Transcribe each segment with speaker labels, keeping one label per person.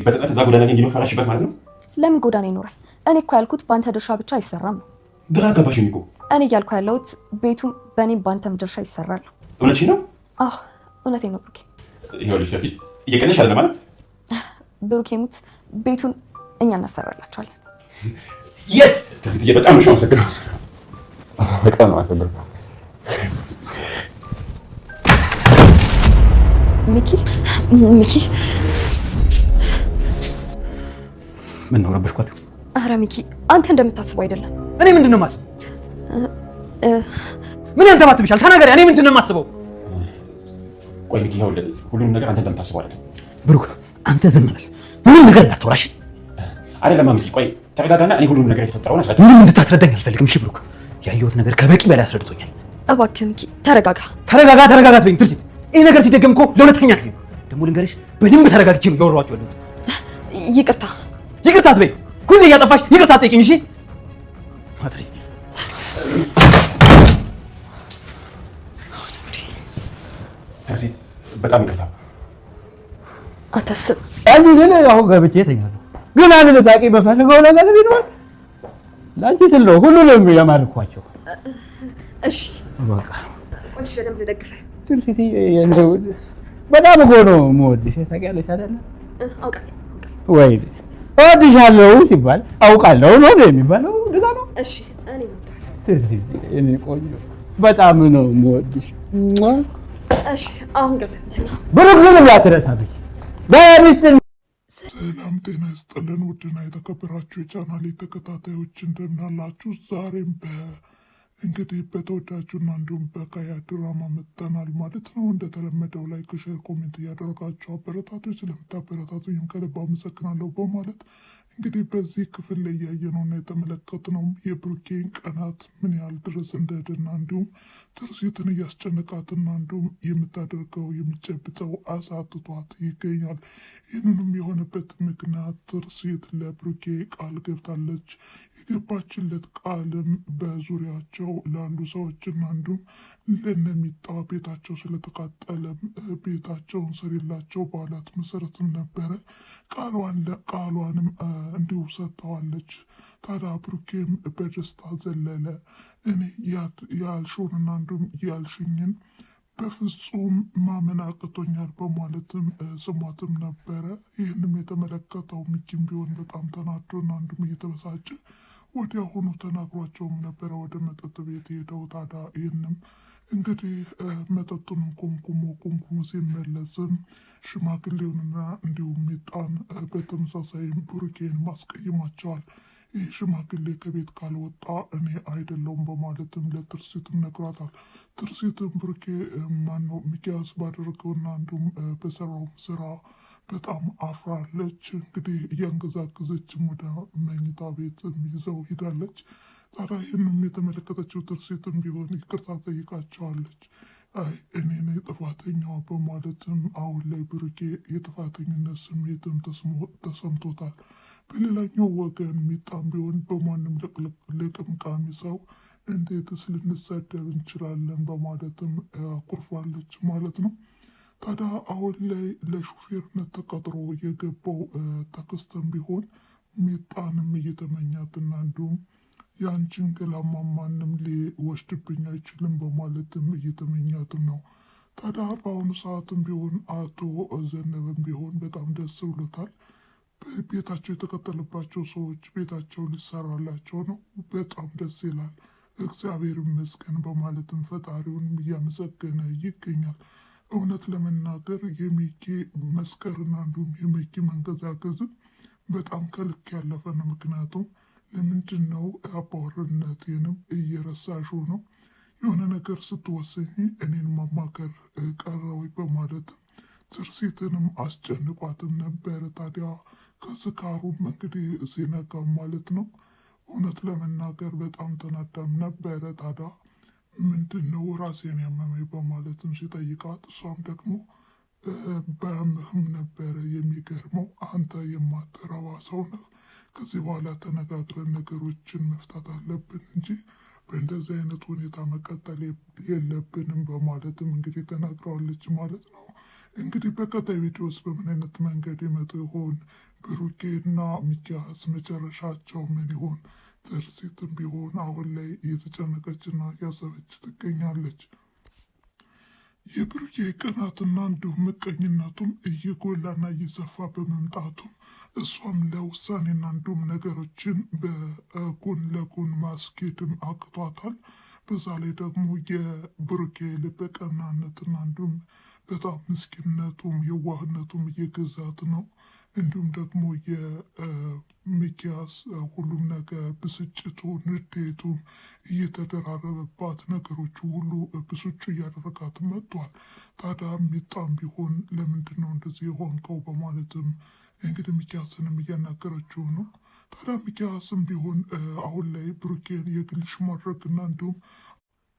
Speaker 1: በተጻፈ ዛ ጎዳና ላይ እንዲኖር ፈራሽበት ማለት ነው።
Speaker 2: ለምን ጎዳና ይኖራል? እኔ እኮ ያልኩት ባንተ ድርሻ ብቻ አይሰራም ነው።
Speaker 1: ግራ አጋባሽኝ እኮ።
Speaker 2: እኔ እያልኩ ያለሁት ቤቱም በእኔም ባንተም ድርሻ ይሰራል።
Speaker 1: እውነትሽ ነው?
Speaker 2: አዎ እውነቴን ነው ብሩኬ።
Speaker 1: ይኸውልሽ ተፊት እየቀለሽ አይደለም ማለት
Speaker 2: ብሩኬ ሙት ቤቱን እኛ እናሰራላችኋለን።
Speaker 1: የስ ተፊት በጣም ነው የማመሰግነው። በጣም ነው የማመሰግነው።
Speaker 2: ሚኪ
Speaker 3: ምን ነው ረበሽኳት?
Speaker 2: ኧረ ሚኪ አንተ እንደምታስበው አይደለም።
Speaker 3: እኔ ምንድነው የማስበው? ምን አንተ ማትብሻል? ተናገሪ። እኔ ምንድነው የማስበው?
Speaker 1: ቆይ ሚኪ ይኸውልህ ሁሉንም ነገር አንተ እንደምታስበው አይደለም።
Speaker 3: ብሩክ አንተ ዝም በል። ምንም ነገር እንዳታወራሽ
Speaker 1: አይደለም ሚኪ። ቆይ ተረጋጋና እኔ ሁሉንም ነገር የተፈጠረውን አስረዳኝ።
Speaker 3: ምንም እንድታስረዳኝ አልፈልግም። እሺ ብሩክ፣ ያየሁት ነገር ከበቂ በላይ አስረድቶኛል።
Speaker 2: እባክህ ሚኪ ተረጋጋ።
Speaker 3: ተረጋጋት በይኝ ትርሲት። ይሄ ነገር ሲደገም እኮ ለሁለተኛ ጊዜ ነው። ደግሞ ልንገርሽ በደንብ ተረጋግቼ ነው ያወራኋቸው ያለሁት። ይቅርታ አትበይ። ሁሌ እያጠፋሽ ይቅርታ አትጠይቂኝ። እሺ ማትሪ
Speaker 1: ተርሲት በጣም ይቅርታ።
Speaker 2: አታስብ።
Speaker 4: አንቺ ግን አሁን ገብቼ ተኛለሁ። ግን አንድ ልታቂ በፈልገው ነገር ቢኖር ላንቺ ስለ ሁሉንም የማልኳቸው።
Speaker 2: እሺ
Speaker 4: በቃ
Speaker 2: ቆንጆ ደም ልደግፈ
Speaker 4: ትርሲት እንደው በጣም እኮ ነው የምወድሽ። ታውቂያለሽ አይደል?
Speaker 2: አውቃለሁ።
Speaker 4: ወይ እወድሻለሁ ሲባል አውቃለሁ ነው የሚባለው። እንደዛ ነው።
Speaker 2: እሺ እኔ እወድሃለሁ
Speaker 4: ትርሲት። እኔ ቆንጆ በጣም ነው የምወድሽ።
Speaker 2: እሺ አሁን ገብተና
Speaker 4: ብሩክ ምን ያተረታብሽ በሚስጥር።
Speaker 5: ሰላም ጤና ይስጥልን ውድና የተከበራችሁ የቻናሌ ተከታታዮች እንደምን አላችሁ? ዛሬም እንግዲህ በተወዳጁና እንዲሁም በካያ ድራማ መጥተናል ማለት ነው። እንደተለመደው ላይክ፣ ሼር፣ ኮሜንት እያደረጋችሁ አበረታቶች ስለምታበረታቱኝም ከልብ አመሰግናለሁ በማለት እንግዲህ በዚህ ክፍል ላይ ያየነውና የተመለከትነው የብሩኬን ቀናት ምን ያህል ድረስ እንደሄደና እንዲሁም ትርሲትን እያስጨነቃትና እንዲሁም የምታደርገው የሚጨብጠው አሳጥቷት ይገኛል። ይህንንም የሆነበት ምክንያት ትርሲት ለብሩኬ ቃል ገብታለች። የገባችለት ቃልም በዙሪያቸው ላሉ ሰዎችና እንዲሁም ለነሚጣ ቤታቸው ስለተቃጠለ ቤታቸውን ስሪላቸው ባላት መሰረትም ነበረ ቃሏንም እንዲሁ ሰጥተዋለች። ታዲያ ብሩኬም በደስታ ዘለለ። እኔ ያልሽውንና እንዲሁም ያልሽኝን በፍጹም ማመን አቅቶኛል በማለትም ስሟትም ነበረ። ይህንም የተመለከተው ሚኪም ቢሆን በጣም ተናዶና እንዲሁም እየተበሳጨ ወዲያውኑ ተናግሯቸውም ነበረ ወደ መጠጥ ቤት ሄደው። ታዲያ ይህንም እንግዲህ መጠጡንም ቁምቁሞ ሲመለስም ሽማግሌውንና እንዲሁም ሚጣን በተመሳሳይም ብሩኬን ማስቀይማቸዋል። ይህ ሽማግሌ ከቤት ካልወጣ እኔ አይደለውም በማለትም ለትርሲትም ነግሯታል። ትርሲትም ብሩኬ ማነው ሚኪያስ ባደረገውና እንዲሁም በሰራው ስራ በጣም አፍራለች። እንግዲህ እያንገዛገዘችም ወደ መኝታ ቤት ይዘው ሂዳለች። ታዲያ ይህንም የተመለከተችው ትርሲትም ቢሆን ይቅርታ ጠይቃቸዋለች። አይ እኔ ነኝ ጥፋተኛዋ በማለትም አሁን ላይ ብሩኬ የጥፋተኝነት ስሜትም ተሰምቶታል። በሌላኛው ወገን ሚጣም ቢሆን በማንም ልቅምቃሚ ሰው እንዴትስ ልንሰደብ እንችላለን በማለትም አኩርፋለች ማለት ነው። ታዲያ አሁን ላይ ለሹፌርነት ተቀጥሮ የገባው ተክስትም ቢሆን ሚጣንም እየተመኛትና እንዲሁም የአንቺን ገላማ ማንም ሊወስድብኝ አይችልም በማለትም እየተመኛትም ነው። ታዲያ በአሁኑ ሰዓትም ቢሆን አቶ ዘነበም ቢሆን በጣም ደስ ብሎታል። ቤታቸው የተቀጠለባቸው ሰዎች ቤታቸው ሊሰራላቸው ነው። በጣም ደስ ይላል። እግዚአብሔር ይመስገን በማለትም ፈጣሪውንም እያመሰገነ ይገኛል። እውነት ለመናገር የሚኪ መስከርና እንዲሁም የሚኪ መንገዛገዝም በጣም ከልክ ያለፈ ነው። ምክንያቱም ለምንድን ነው አባወርነቴንም እየረሳሽው ነው? የሆነ ነገር ስትወስኝ እኔን ማማከር ቀረዊ በማለትም ትርሲትንም አስጨንቋትም ነበረ። ታዲያ ከስካሩም እንግዲህ ሲነጋ ማለት ነው እውነት ለመናገር በጣም ተናዳም ነበረ። ታዲያ ምንድን ነው ራሴን ያመመኝ በማለትም ሲጠይቃት እሷም ደግሞ በምህም ነበረ። የሚገርመው አንተ የማትረባ ሰው ነህ። ከዚህ በኋላ ተነጋግረን ነገሮችን መፍታት አለብን እንጂ በእንደዚህ አይነት ሁኔታ መቀጠል የለብንም በማለትም እንግዲህ ተናግረዋለች ማለት ነው። እንግዲህ በቀጣይ ቪዲዮ ውስጥ በምን አይነት መንገድ ይመጡ ይሆን? ብሩኬና ሚኪያስ መጨረሻቸው ምን ይሆን? ትርሲትም ቢሆን አሁን ላይ እየተጨነቀችና እያሰበች ትገኛለች። የብሩኬ ቅናትና እንዲሁም ምቀኝነቱም እየጎላና እየሰፋ በመምጣቱም እሷም ለውሳኔና እንዲሁም ነገሮችን በጎን ለጎን ማስኬድም አቅቷታል። በዛ ላይ ደግሞ የብሩኬ ልበ ቀናነትና እንዲሁም በጣም ምስኪንነቱም የዋህነቱም እየገዛት ነው። እንዲሁም ደግሞ የሚኪያስ ሁሉም ነገር ብስጭቱ፣ ንዴቱም እየተደራረበባት ነገሮቹ ሁሉ ብስጩ እያደረጋት መጥቷል። ታዲያ ሚጣም ቢሆን ለምንድን ነው እንደዚህ የሆንከው በማለትም እንግዲህ ሚኪያስንም እያናገረችው ነው። ታዲያ ሚኪያስም ቢሆን አሁን ላይ ብሩኬን የግልሽ ማድረግና እንዲሁም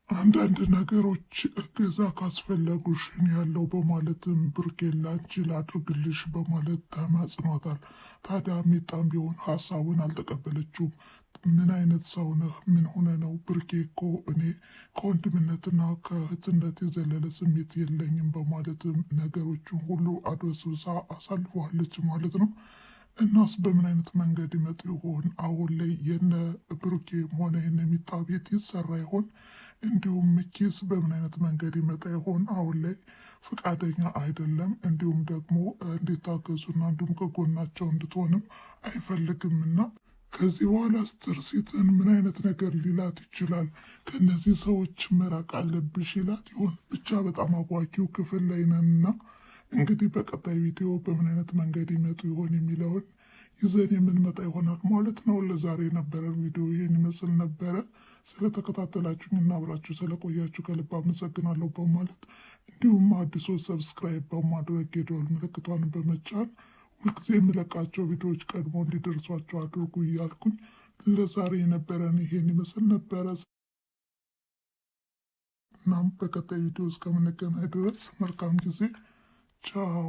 Speaker 5: አንዳንድ ነገሮች እገዛ ካስፈለጉሽን ያለው በማለትም ብሩኬን ላንቺ ላድርግልሽ በማለት ተማጽኗታል። ታዲያ ሚጣም ቢሆን ሀሳቡን አልተቀበለችውም። ምን አይነት ሰው ነህ? ምን ሆነ ነው? ብሩኬ እኮ እኔ ከወንድምነትና ከእህትነት የዘለለ ስሜት የለኝም በማለትም ነገሮችን ሁሉ አድበስብሳ አሳልፈዋለች ማለት ነው። እናስ በምን አይነት መንገድ ይመጡ ይሆን? አሁን ላይ የነ ብሩኬም ሆነ የነ ሚጣ ቤት ይሰራ ይሆን? እንዲሁም ሚኪስ በምን አይነት መንገድ ይመጣ ይሆን? አሁን ላይ ፈቃደኛ አይደለም። እንዲሁም ደግሞ እንዲታገዙና እንዲሁም ከጎናቸው እንድትሆንም አይፈልግምና ከዚህ በኋላ ትርሲትን ምን አይነት ነገር ሊላት ይችላል? ከእነዚህ ሰዎች መራቅ አለብሽ ይላት ይሆን? ብቻ በጣም አጓጊው ክፍል ላይ ነንና እንግዲህ በቀጣይ ቪዲዮ በምን አይነት መንገድ ይመጡ ይሆን የሚለውን ይዘን የምንመጣ ይሆናል ማለት ነው። ለዛሬ የነበረን ቪዲዮ ይህን ይመስል ነበረ። ስለተከታተላችሁኝ እና አብራችሁ ስለቆያችሁ ከልብ አመሰግናለሁ በማለት እንዲሁም አዲሶች ሰብስክራይብ በማድረግ የደወል ምልክቷን በመጫን ሁልጊዜ የምለቃቸው ቪዲዮዎች ቀድሞ እንዲደርሷቸው አድርጉ እያልኩኝ ለዛሬ የነበረን ይሄን ይመስል ነበረ። እናም በቀጣይ ቪዲዮ እስከምንገናኝ ድረስ መልካም ጊዜ። ቻው።